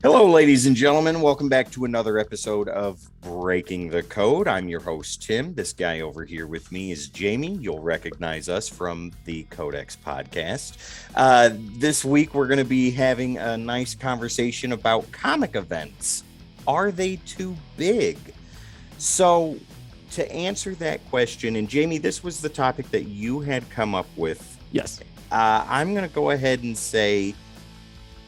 Hello, ladies and gentlemen. Welcome back to another episode of Breaking the Code. I'm your host, Tim. This guy over here with me is Jamie. You'll recognize us from the Codex podcast. This week, we're going to be having a nice conversation about comic events. Are they too big? So, to answer that question, and Jamie, this was the topic that you had come up with. Yes. I'm going to go ahead and say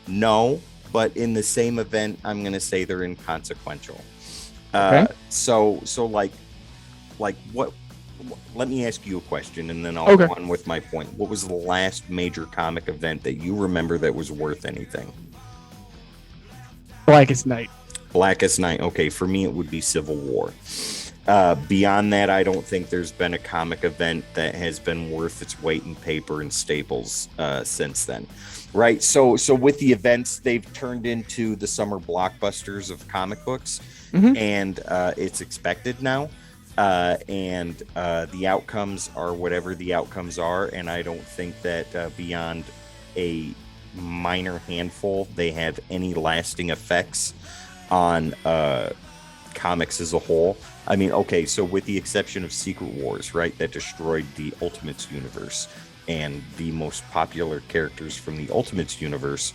no. But in the same event, I'm going to say they're inconsequential. Okay. So like what? Let me ask you a question, and then I'll Okay. go on with my point. What was the last major comic event that you remember that was worth anything? Blackest Night. Blackest Night. Okay, for me, it would be Civil War. Beyond that, I don't think there's been a comic event that has been worth its weight in paper and staples since then. Right. So with the events, they've turned into the summer blockbusters of comic books, and it's expected now. And the outcomes are whatever the outcomes are. And I don't think that beyond a minor handful, they have any lasting effects on comics as a whole. I mean, okay, so with the exception of Secret Wars, right, that destroyed the Ultimates universe, and the most popular characters from the Ultimates universe,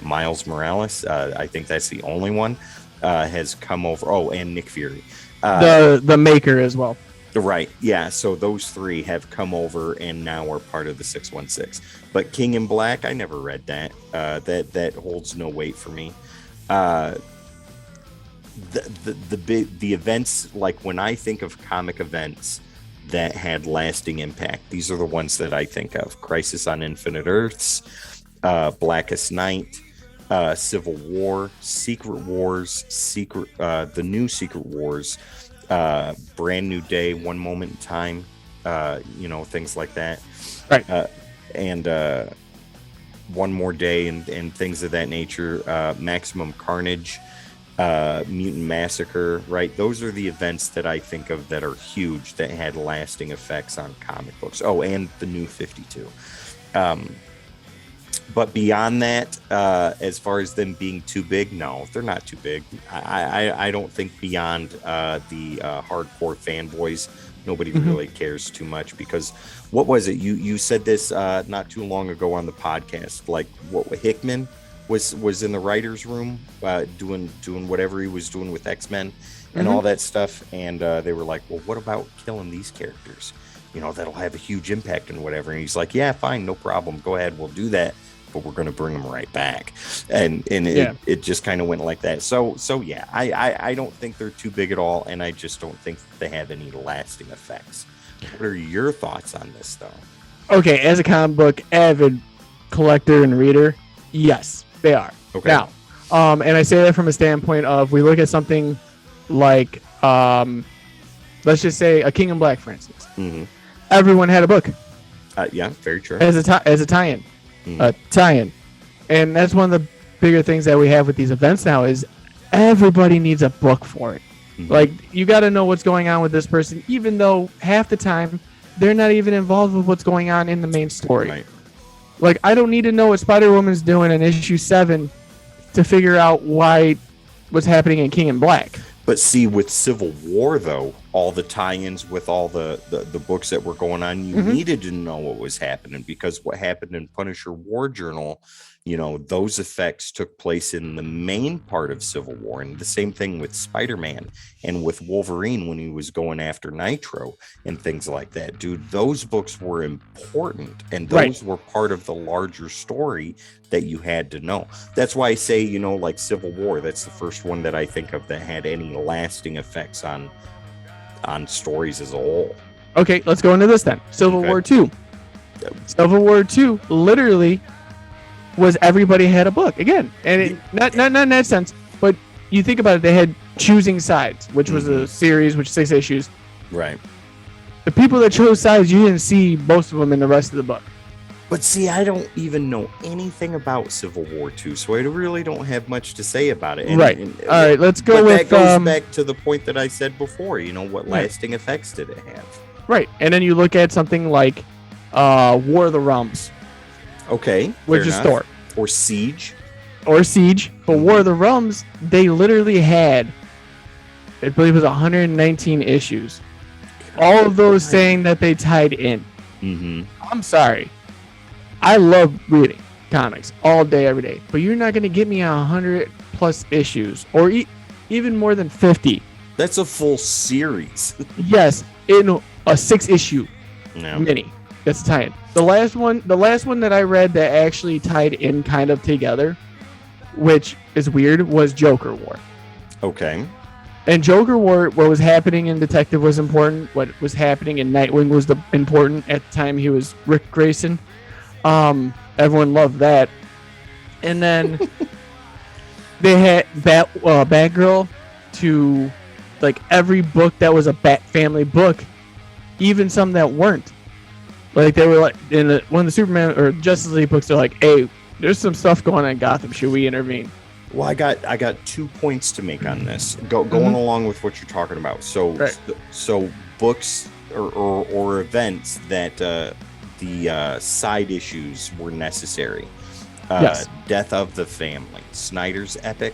Miles Morales, I think that's the only one, has come over. Oh, and Nick Fury. The Maker as well. Right, yeah, so those three have come over and now are part of the 616. But King in Black, I never read that. That holds no weight for me. The events, like when I think of comic events that had lasting impact, these are the ones that I think of: Crisis on Infinite Earths, Blackest Night, Civil War, Secret Wars, the new Secret Wars, Brand New Day, One Moment in Time, things like that, Right. And One More Day, and things of that nature. Maximum Carnage, Mutant Massacre, right? Those are the events that I think of that are huge, that had lasting effects on comic books. Oh, and the New 52. But beyond that, as far as them being too big, no, they're not too big. I don't think beyond the hardcore fanboys, nobody really cares too much, because what was it? You said this not too long ago on the podcast, like what Hickman was in the writer's room doing whatever he was doing with X-Men and all that stuff, and they were like, well, what about killing these characters? That'll have a huge impact and whatever. And he's like, yeah, fine, no problem, go ahead, we'll do that, but we're going to bring them right back. And it just kind of went like that. So yeah, I don't think they're too big at all, and I just don't think they have any lasting effects. What are your thoughts on this, though? Okay, as a comic book avid collector and reader, yes, they are. Okay. Now, and I say that from a standpoint of, we look at something like, let's just say a King in Black, for instance. Everyone had a book Yeah, very true. as a tie-in, tie-in, and that's one of the bigger things that we have with these events now is everybody needs a book for it. Like, you got to know what's going on with this person, even though half the time they're not even involved with what's going on in the main story. Right. Like, I don't need to know what Spider-Woman's doing in issue 7 to figure out what's happening in King in Black. But see, with Civil War, though, all the tie-ins with all the books that were going on, you needed to know what was happening, because what happened in Punisher War Journal, those effects took place in the main part of Civil War. And the same thing with Spider-Man and with Wolverine when he was going after Nitro and things like that. Dude, those books were important, and those were part of the larger story that you had to know. That's why I say, like Civil War, that's the first one that I think of that had any lasting effects on stories as a whole. Okay, let's go into this then. Civil War 2. Civil War 2 literally was everybody had a book again, and not in that sense, but you think about it, they had Choosing Sides, which was a series which 6 issues. Right. The people that chose sides, you didn't see most of them in the rest of the book. But see, I don't even know anything about Civil War 2, so I really don't have much to say about it. All right, let's go with... That goes back to the point that I said before, what lasting effects did it have? Right, and then you look at something like War of the Realms. Okay. Which is Thor. Or Siege. or Siege, but War of the Realms, they literally had, I believe it was 119 issues. All of those saying that they tied in. Mm-hmm. I'm sorry. I love reading comics all day, every day, but you're not going to get me 100 plus issues or even more than 50. That's a full series. Yes, in a 6-issue Yeah. mini. That's a tie-in. The last one that I read that actually tied in kind of together, which is weird, was Joker War. Okay. And Joker War, what was happening in Detective was important. What was happening in Nightwing was important. At the time, he was Rick Grayson. Everyone loved that. And then they had Batgirl to, like, every book that was a Bat Family book, even some that weren't. Like, they were like, one of the Superman or Justice League books, they're like, hey, there's some stuff going on in Gotham. Should we intervene? Well, I got 2 points to make on this. Going along with what you're talking about. So, Right. so books or events that the side issues were necessary. Yes. Death of the Family, Snyder's epic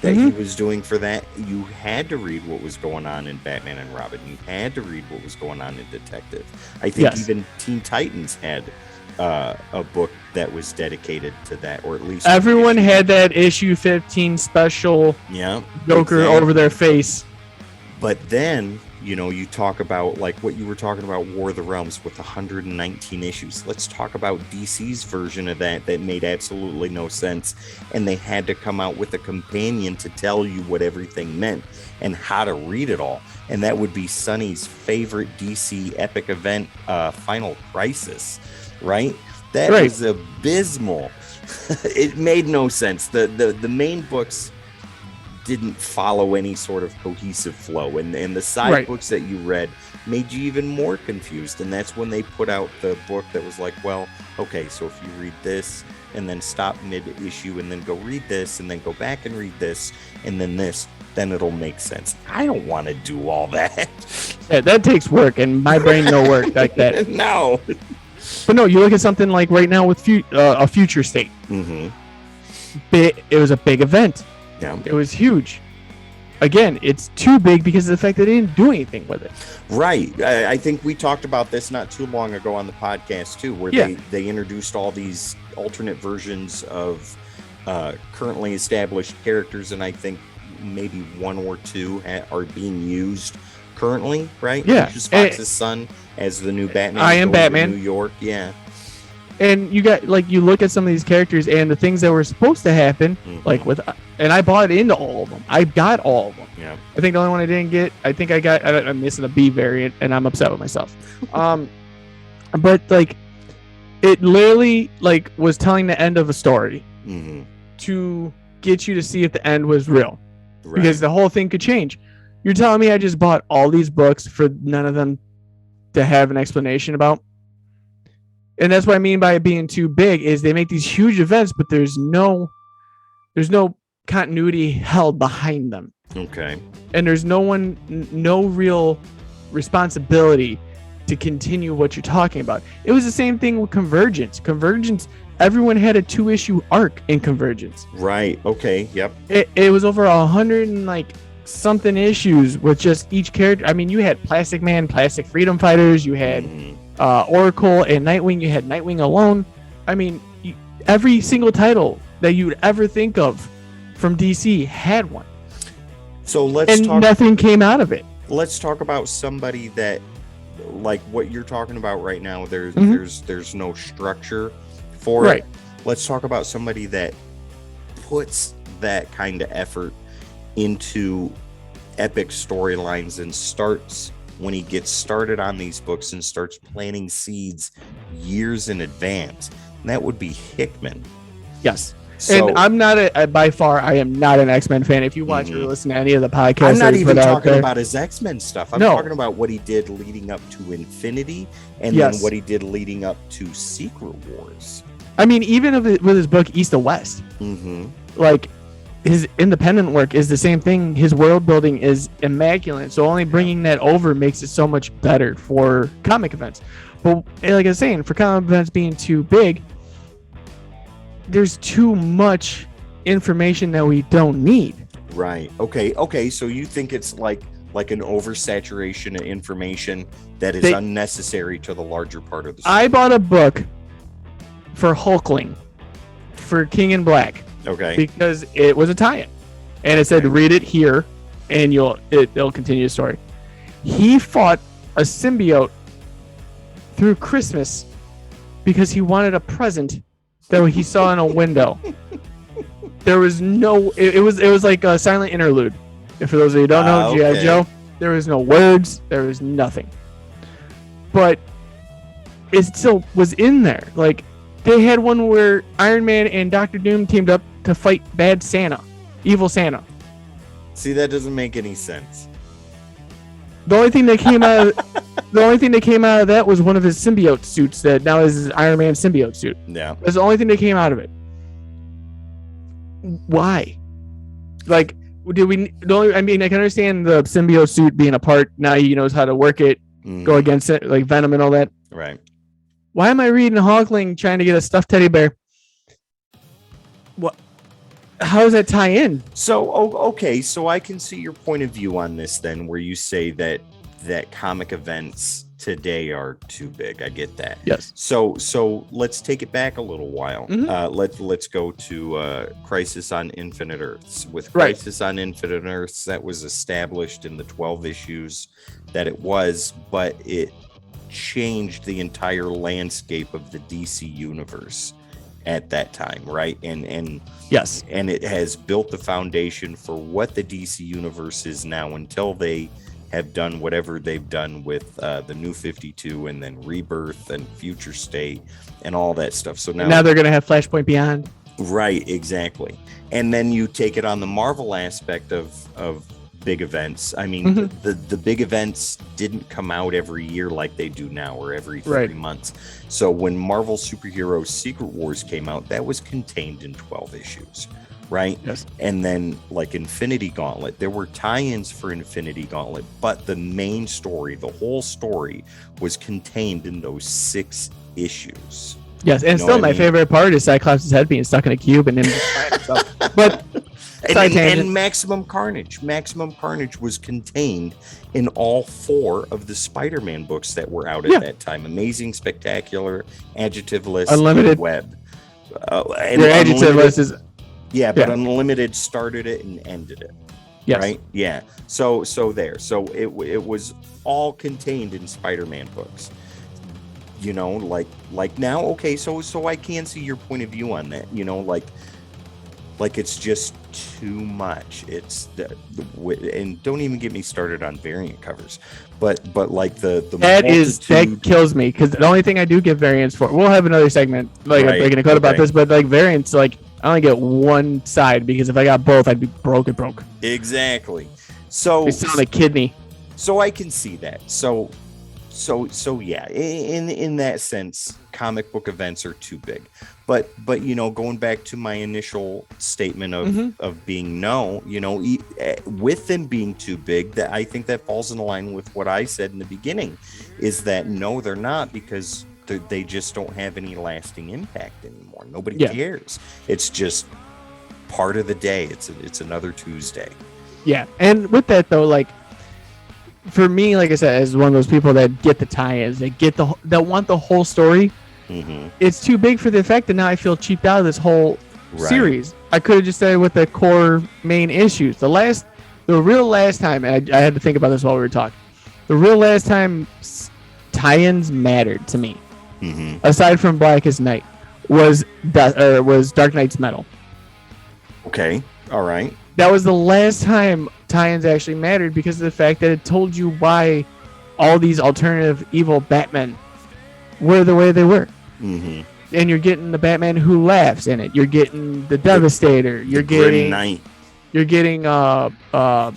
that he was doing for that. You had to read what was going on in Batman and Robin. You had to read what was going on in Detective. I think even Teen Titans had a book that was dedicated to that, or at least everyone had that issue 15 special Joker over their face. But then, you talk about like what you were talking about, War of the Realms with 119 issues. Let's talk about DC's version of that made absolutely no sense, and they had to come out with a companion to tell you what everything meant and how to read it all. And that would be Sonny's favorite DC epic event, Final Crisis. Right? That was abysmal. It made no sense. The main books didn't follow any sort of cohesive flow, and the side books that you read made you even more confused. And that's when they put out the book that was like, well, okay, so if you read this and then stop mid-issue and then go read this and then go back and read this and then this, then it'll make sense. I don't want to do all that. Yeah, that takes work, and my brain no work like that. No. But no, you look at something like right now with a Future State. Mm-hmm. It was a big event. Yeah. It was huge. Again, it's too big because of the fact that they didn't do anything with it. Right. I think we talked about this not too long ago on the podcast too, where they introduced all these alternate versions of currently established characters, and I think maybe 1 or 2 are being used currently, right? Yeah. Lucius Fox's son as the new Batman. I Am Batman. New York, yeah. And you got, like, you look at some of these characters and the things that were supposed to happen, like with, and I bought into all of them. I got all of them. Yeah. I think the only one I didn't get, I'm missing a B variant, and I'm upset with myself. But like, it literally like was telling the end of a story to get you to see if the end was real, because the whole thing could change. You're telling me I just bought all these books for none of them to have an explanation about? And that's what I mean by it being too big, is they make these huge events, but there's no continuity held behind them. Okay. And there's no real responsibility to continue what you're talking about. It was the same thing with Convergence. Everyone had a 2-issue arc in Convergence. Right. Okay. Yep. It was over 100 and like something issues with just each character. I mean, you had Plastic Man, Plastic Freedom Fighters, you had Oracle and Nightwing, you had Nightwing alone. I mean, every single title that you'd ever think of from DC had one. So nothing came out of it. Let's talk about somebody that, like what you're talking about right now, there's no structure for it. Let's talk about somebody that puts that kind of effort into epic storylines and starts when he gets started on these books and starts planting seeds years in advance. And that would be Hickman. Yes. So, and I'm not by far, I am not an X-Men fan. If you watch or listen to any of the podcasts, I'm not even talking about his X-Men stuff. I'm talking about what he did leading up to Infinity, and then what he did leading up to Secret Wars. I mean, even with his book East to West, like his independent work is the same thing. His world building is immaculate. So only bringing that over makes it so much better for comic events. But like I was saying, for comic events being too big, there's too much information that we don't need. Right. Okay. So you think it's like an oversaturation of information that is unnecessary to the larger part of the story. I bought a book for Hulkling for King in Black. Okay. Because it was a tie-in. And it said, read it here, and it'll continue the story. He fought a symbiote through Christmas because he wanted a present that he saw in a window. There was it was like a silent interlude. And for those of you who don't know, G.I. Joe, there was no words, there was nothing. But it still was in there. Like, they had one where Iron Man and Doctor Doom teamed up to fight bad Santa, evil Santa. See, that doesn't make any sense. The only thing that came out of that was one of his symbiote suits that now is his Iron Man symbiote suit. Yeah. That's the only thing that came out of it. Why? Like, I can understand the symbiote suit being a part. Now he knows how to work it, go against it, like Venom and all that. Right. Why am I reading Hulkling trying to get a stuffed teddy bear? What? How does that tie in? So, okay, so I can see your point of view on this then, where you say that comic events today are too big. I get that. Yes. So let's take it back a little while. Let's go to Crisis on Infinite Earths. With Crisis on Infinite Earths, that was established in the 12 issues that it was, but it changed the entire landscape of the DC universe at that time, right? And yes, and it has built the foundation for what the DC universe is now, until they have done whatever they've done with the New 52 and then Rebirth and Future State and all that stuff. So now they're going to have Flashpoint Beyond. Right, exactly. And then you take it on the Marvel aspect of big events. I mean, the big events didn't come out every year like they do now, or every 3 months. So when Marvel Superheroes Secret Wars came out, that was contained in 12 issues. Right? Yes. And then, like Infinity Gauntlet, there were tie-ins for Infinity Gauntlet, but the main story, the whole story, was contained in those 6 issues. Yes, and still my favorite part is Cyclops' head being stuck in a cube and him just flying himself. But and Maximum Carnage. Maximum Carnage was contained in all 4 of the Spider-Man books that were out at that time. Amazing, Spectacular, Adjectiveless, Unlimited. Web. Your Adjectiveless is... Yeah, but Unlimited started it and ended it. Yes. Right? Yeah. So there. So it was all contained in Spider-Man books. You know, like now, okay, so I can see your point of view on that. You know, like it's just too much. It's and don't even get me started on variant covers. But like the that kills me, because the only thing I do get variants for, we'll have another segment like breaking a code about this, but like variants, like I only get one side, because if I got both, I'd be broke. Exactly. So it's on a kidney. So I can see that. So yeah, in that sense, comic book events are too big. But you know, going back to my initial statement of being you know, with them being too big, that I think that falls in line with what I said in the beginning, is that no, they're not, because they just don't have any lasting impact anymore. Nobody cares. It's just part of the day. It's another Tuesday. Yeah, and with that though, like for me, like I said, as one of those people that get the tie-ins, that want the whole story, it's too big for the effect, and now I feel cheaped out of this whole series. I could have just stayed with the core main issues. The real last time, and I had to think about this while we were talking. The real last time tie-ins mattered to me, aside from Blackest Night, was Dark Knight's Metal. Okay, all right. That was the last time tie-ins actually mattered, because of the fact that it told you why all these alternative evil Batmen were the way they were. And you're getting the Batman who laughs in it. You're getting the Devastator. You're getting Knight. You're getting what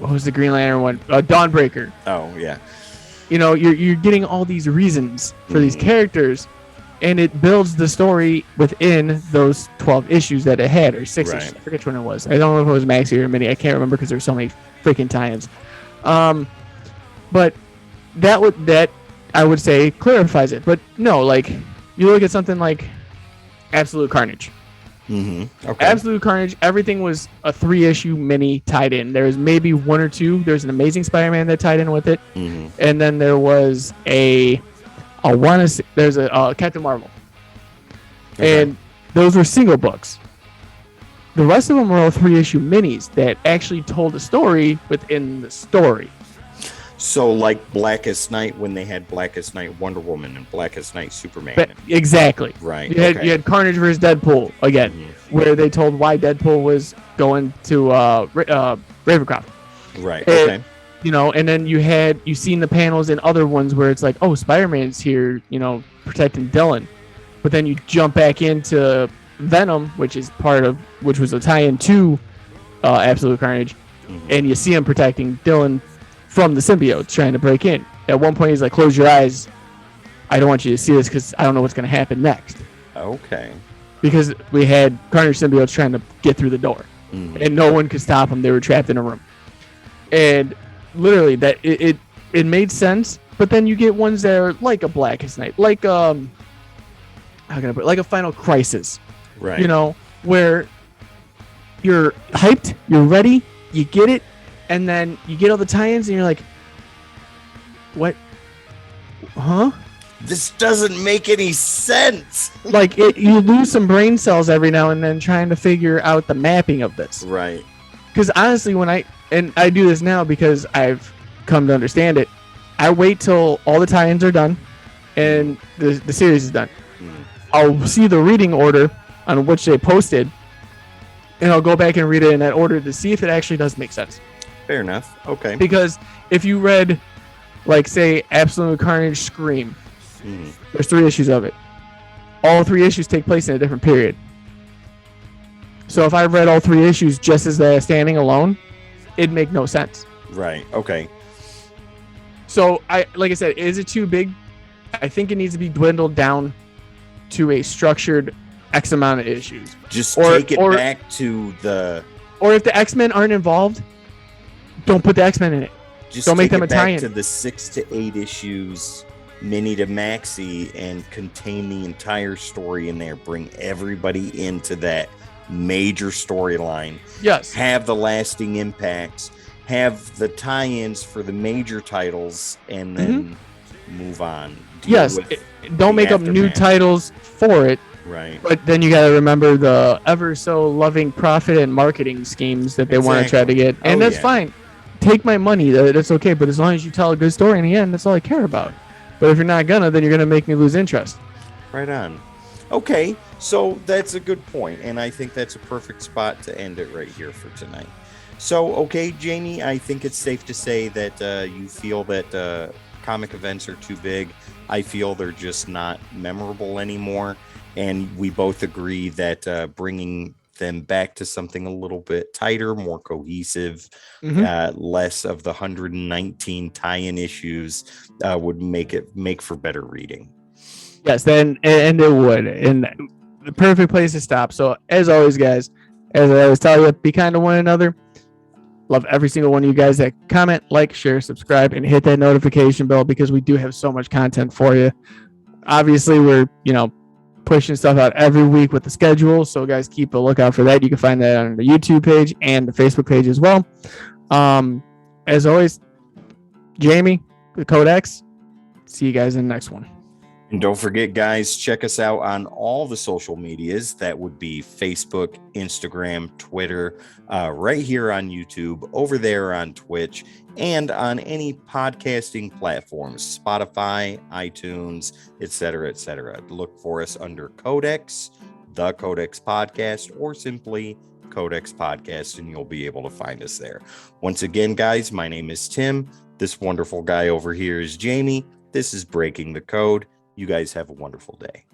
was the Green Lantern one? Dawnbreaker. Oh yeah. You know, you're getting all these reasons for these characters, and it builds the story within those 12 issues that it had, or 6 issues. I forget which one it was. I don't know if it was Maxi or Mini. I can't remember, because there's so many freaking tie-ins. But that I would say clarifies it. But no, like you look at something like Absolute Carnage. Okay. Absolute Carnage, everything was a 3-issue mini tied in. There was maybe 1 or 2. There's an Amazing Spider-Man that tied in with it. And then there was there's a Captain Marvel. Okay. And those were single books. The rest of them were all 3-issue minis that actually told a story within the story. So like Blackest Night, when they had Blackest Night Wonder Woman and Blackest Night Superman. But exactly. Right. You had Carnage versus Deadpool again, where they told why Deadpool was going to Ravencroft. Right. And, Okay. You know, and then you've seen the panels in other ones where it's like, oh, Spider-Man's here, you know, protecting Dylan. But then you jump back into Venom, which was a tie-in to Absolute Carnage, and you see him protecting Dylan from the symbiotes trying to break in. At one point, he's like, close your eyes. I don't want you to see this because I don't know what's going to happen next. Okay. Because we had Carnage symbiotes trying to get through the door, and no one could stop them. They were trapped in a room. And literally, that it made sense. But then you get ones that are like a Blackest Night, like how can I put it? Like a Final Crisis. Right. You know, where you're hyped, you're ready, you get it, and then you get all the tie-ins, and you're like, what? Huh? This doesn't make any sense. Like, you lose some brain cells every now and then trying to figure out the mapping of this. Right. Because honestly, I do this now because I've come to understand it, I wait till all the tie-ins are done and the series is done. I'll see the reading order on which they posted, and I'll go back and read it in that order to see if it actually does make sense. Fair enough. Okay. Because if you read, like, say, Absolute Carnage Scream, there's 3 issues of it. All 3 issues take place in a different period. So if I read all 3 issues just as they're standing alone, it'd make no sense. Right. Okay. So, like I said, is it too big? I think it needs to be dwindled down to a structured X amount of issues. Just take it back to the... Or if the X-Men aren't involved, don't put the X-Men in it. Just don't make them it a tie-in. to the 6 to 8 issues mini to maxi and contain the entire story in there. Bring everybody into that major storyline. Yes. Have the lasting impacts. Have the tie-ins for the major titles, and then move on. Yes. Don't make up new titles for it. Right. But then you got to remember the ever so loving profit and marketing schemes that they want to try to get. And that's fine. Take my money. That's okay. But as long as you tell a good story in the end, that's all I care about. But if you're not gonna, then you're gonna make me lose interest. Right on. Okay, so that's a good point, and I think that's a perfect spot to end it right here for tonight. So, okay, Jamie, I think it's safe to say that you feel that comic events are too big. I feel they're just not memorable anymore, and we both agree that bringing them back to something a little bit tighter, more cohesive, less of the 119 tie-in issues would make for better reading. Yes, and it would, and the perfect place to stop. So as always, guys, as I always tell you, be kind to one another. Love every single one of you guys that comment, like, share, subscribe, and hit that notification bell, because we do have so much content for you. Obviously, we're pushing stuff out every week with the schedule, so guys, keep a lookout for that. You can find that on the YouTube page and the Facebook page as well. As always, Jamie, the Codex, see you guys in the next one. And don't forget, guys, check us out on all the social medias. That would be Facebook, Instagram, Twitter, right here on YouTube, over there on Twitch, and on any podcasting platforms, Spotify, iTunes, etc., etc. Look for us under Codex, the Codex Podcast, or simply Codex Podcast, and you'll be able to find us there. Once again, guys, my name is Tim. This wonderful guy over here is Jamie. This is Breaking the Code. You guys have a wonderful day.